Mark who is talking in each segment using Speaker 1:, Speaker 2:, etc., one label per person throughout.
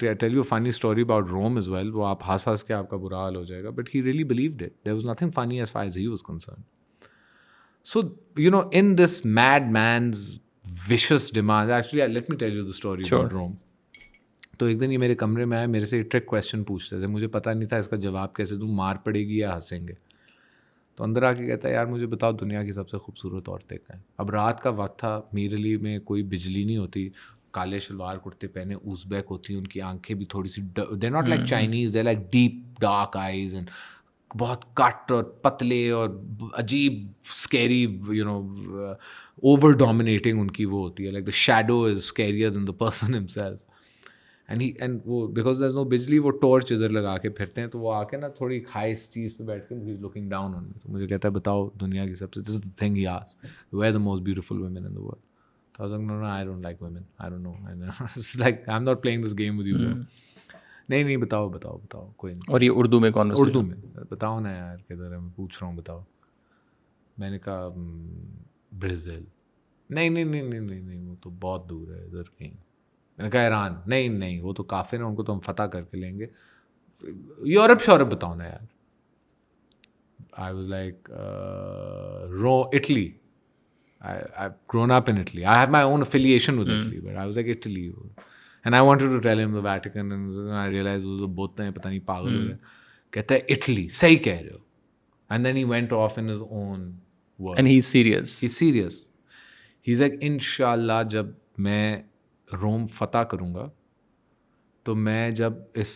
Speaker 1: tell you a funny story about Rome as well. वो आप हंस के आपका बुरा हाल हो जाएगा. But he really believed it. There was nothing funny as far as he was concerned. So, in this madman's vicious demand, actually, let me tell you the story about Rome. तो एक दिन ये मेरे कमरे में आया, मेरे से ट्रिक क्वेश्चन पूछते थे. मुझे पता नहीं था इसका जवाब कैसे दूँ, मार पड़ेगी या हंसेंगे. तो अंदर आके कहता है, यार मुझे बताओ दुनिया की सबसे खूबसूरत औरतें क्या हैं. अब रात का वक्त था, मीरली में कोई बिजली नहीं होती, काले शलवार कुर्ते पहने उज़्बेक होती हैं, उनकी आंखें भी थोड़ी सी, they not like Chinese, they like deep dark eyes and बहुत कट और पतले और अजीब स्कैरी, ओवर डोमिनेटिंग उनकी वो होती है, like the shadow is scarier than the person himself. And वो बिकॉज देयर इज नो बिजली, वो टॉर्च इधर लगा के फिरते हैं, तो वो आके ना थोड़ी हाई चीज़ पे बैठ के he is looking down on me. तो मुझे कहता है, बताओ दुनिया की सबसे, this is the thing he asked, where the most beautiful women in the world. तो I was like, no I don't like women, I don't know, it's like I am not playing this game with you. नहीं बताओ कोई नहीं.
Speaker 2: और ये उर्दू में कौन?
Speaker 1: उर्दू में. बताओ ना यार किधर है, मैं पूछ रहा हूँ, बताओ. मैंने कहा ब्राज़ील. नहीं वो तो बहुत दूर है इधर कहीं. मैंने कहा ईरान. नहीं वो तो काफिर है, उनको तो हम फतह करके लेंगे. यूरोप शौरप बताओ ना यार. I was like Italy. I've grown up in Italy. I have my own affiliation with Italy, but I was like, Italy. And I wanted to tell him the Vatican, and I realized वो तो बोलते हैं पता नहीं पागल हो गए. कहता है इटली, सही कह रहे हो. And then he went off in his own world.
Speaker 2: And he's serious.
Speaker 1: He's serious. He's like, इंशाल्लाह जब मैं रोम फतह करूँगा, तो मैं जब इस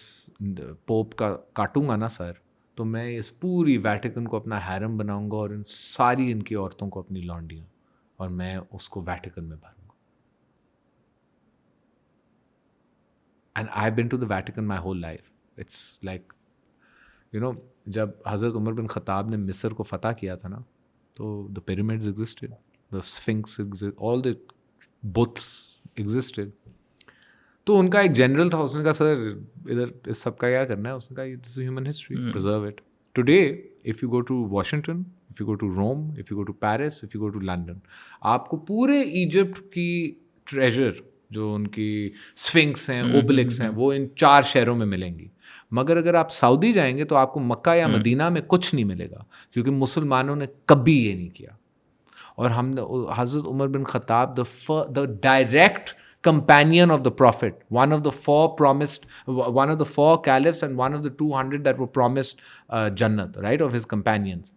Speaker 1: पोप का काटूंगा ना सर, तो मैं इस पूरी वैटिकन को अपना हैरम बनाऊंगा और इन सारी इनकी औरतों को अपनी लौंडियाँ, और मैं उसको वैटिकन में भरूंगा. And I have been to the Vatican my whole life. It's like जब हज़रत उमर बिन ख़त्ताब ने मिस्र को फ़तह किया था ना, तो the pyramids existed, the sphinx exist, all the बुत्स एग्जिस्टेड. तो उनका एक जनरल था, उसने कहा सर इधर इस सब का क्या करना है. उसने कहा this is human history, preserve it. Today if you go to Washington, if you go to Rome, if you go to Paris, if you go to London, आपको पूरे इजिप्ट की ट्रेजर, जो उनकी स्फिंक्स हैं, ओबेलिक्स हैं, वो इन 4 शहरों में मिलेंगी. मगर अगर आप सऊदी जाएंगे तो आपको मक्का या मदीना में कुछ नहीं मिलेगा, क्योंकि मुसलमानों ने कभी ये नहीं किया. और हमने Hazrat Umar bin Khattab, the direct companion of the prophet, one of the 4 caliphs and one of the 200 that were promised Jannat, right, of his companions.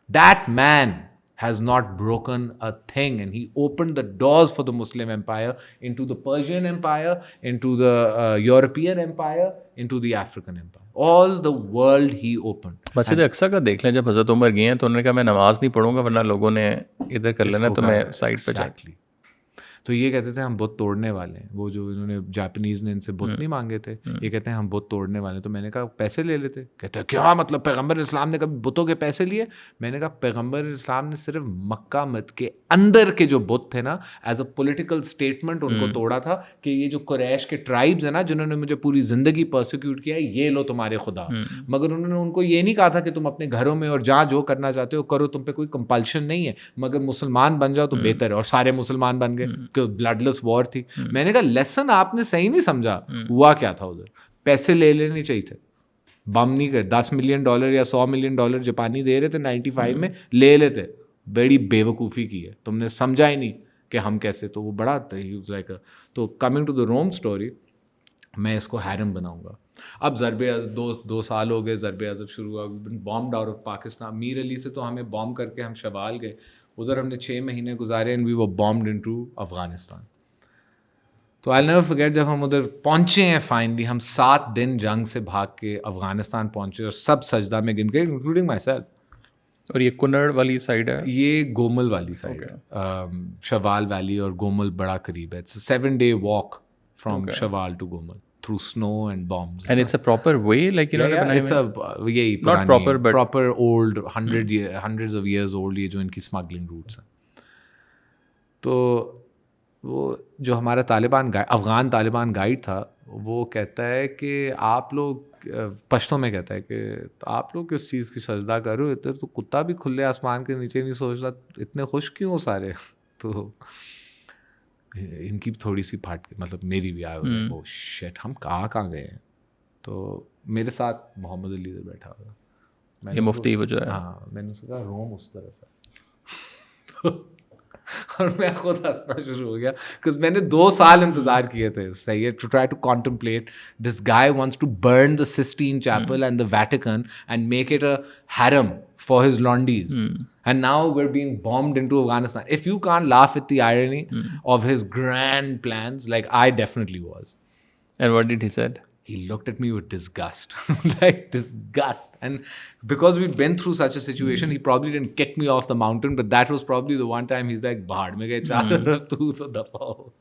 Speaker 1: That man has not broken a thing, and he opened the doors for the Muslim empire into the Persian empire, into the European empire, into the African empire. All the world he opened.
Speaker 2: मस्जिद अक्सा का देख लें, जब Hazrat Umar गए हैं तो उन्होंने कहा मैं नमाज नहीं पढ़ूंगा, वरना लोगों ने इधर कर लेना, तो मैं साइड पे
Speaker 1: जाऊँ. तो ये कहते थे हम बुत तोड़ने वाले हैं. वो जो इन्होंने जापानीज़ ने इनसे बुत नहीं मांगे थे, ये कहते हैं हम बुत तोड़ने वाले हैं. तो मैंने कहा पैसे ले लेते. कहते हैं क्या मतलब, पैगंबर इस्लाम ने कभी बुतों के पैसे लिए? मैंने कहा पैगंबर इस्लाम ने सिर्फ मक्का मत के अंदर के जो बुत थे ना, एज अ पॉलिटिकल स्टेटमेंट उनको तोड़ा था, कि ये जो कुरैश के ट्राइब्स है ना, जिन्होंने मुझे पूरी ज़िंदगी परसिक्यूट किया है, ये लो तुम्हारे खुदा. मगर उन्होंने उनको ये नहीं कहा था कि तुम अपने घरों में और जहाँ जो करना चाहते हो करो, तुम पे कोई कंपल्शन नहीं है, मगर मुसलमान बन जाओ तो बेहतर है. और सारे मुसलमान बन गए, ब्लडलेस वॉर थी. मैंने कहा लेसन आपने सही नहीं समझा. हुआ क्या था उधर? पैसे ले लेने चाहिए थे, बम नहीं कर. $10 मिलियन या $100 मिलियन जापानी दे रहे थे 95 में, ले लेते. बड़ी बेवकूफ़ी की है, तुमने समझा ही नहीं कि हम कैसे. तो वो बड़ा तो coming to the Rome story, मैं इसको हैरम बनाऊंगा. अब दो साल हो गए, ज़रबे अज़ब शुरू हुआ, bombed out of Pakistan. Mir Ali से तो हमें बॉम्ब करके हम शवाल गए, उधर हमने 6 महीने गुजारे, and we were bombed into Afghanistan. तो आई नेवर फॉरगेट, जब हम उधर पहुंचे हैं फाइनली, हम 7 दिन जंग से भाग के अफ़गानिस्तान पहुंचे, और सब सजदा में गिन गए, इंक्लूडिंग माई सेल्फ.
Speaker 2: और ये कुन्नड़ वाली साइड है,
Speaker 1: ये गोमल वाली साइड है. शवाल वैली और गोमल बड़ा करीब है. It's 7-day walk from Shawal to Gomal through snow and bombs.
Speaker 2: And it's a proper way, like
Speaker 1: it's not
Speaker 2: proper, but
Speaker 1: proper old, hundreds of years old, ये जो इनकी स्मगलिंग रूट्स हैं. तो वो जो हमारा अफ़गान तालिबान गाइड था, वो कहता है कि आप लोग, पश्तो में कहता है कि आप लोग किस चीज़ की सजदा कर रहे हो, इधर तो कुत्ता भी खुले आसमान के नीचे नहीं सोच रहा, इतने खुश क्यों सारे. तो इनकी थोड़ी सी फाट मतलब मेरी भी आई ओ शिट हम कहाँ गए हैं। तो मेरे साथ मोहम्मद अली इधर बैठा हुआ था,
Speaker 2: ये मुफ्ती वो जो है।
Speaker 1: हाँ मैंने उससे कहा रोम उस तरफ है तो और मैं खुद हंसना शुरू हो गया बिकॉज मैंने 2 साल इंतजार किए थे सही है to try to contemplate this guy wants to burn the Sistine Chapel and the Vatican and make it a harem for his laundies and now we're being bombed into Afghanistan. If you can't laugh at the irony of his grand plans, like I definitely was.
Speaker 2: And what did he said?
Speaker 1: He looked at me with disgust, like disgust. And because we've been through such a situation, he probably didn't kick me off the mountain, but that was probably the one time he's like, "Bahad mein gaye char, tu to dafa ho."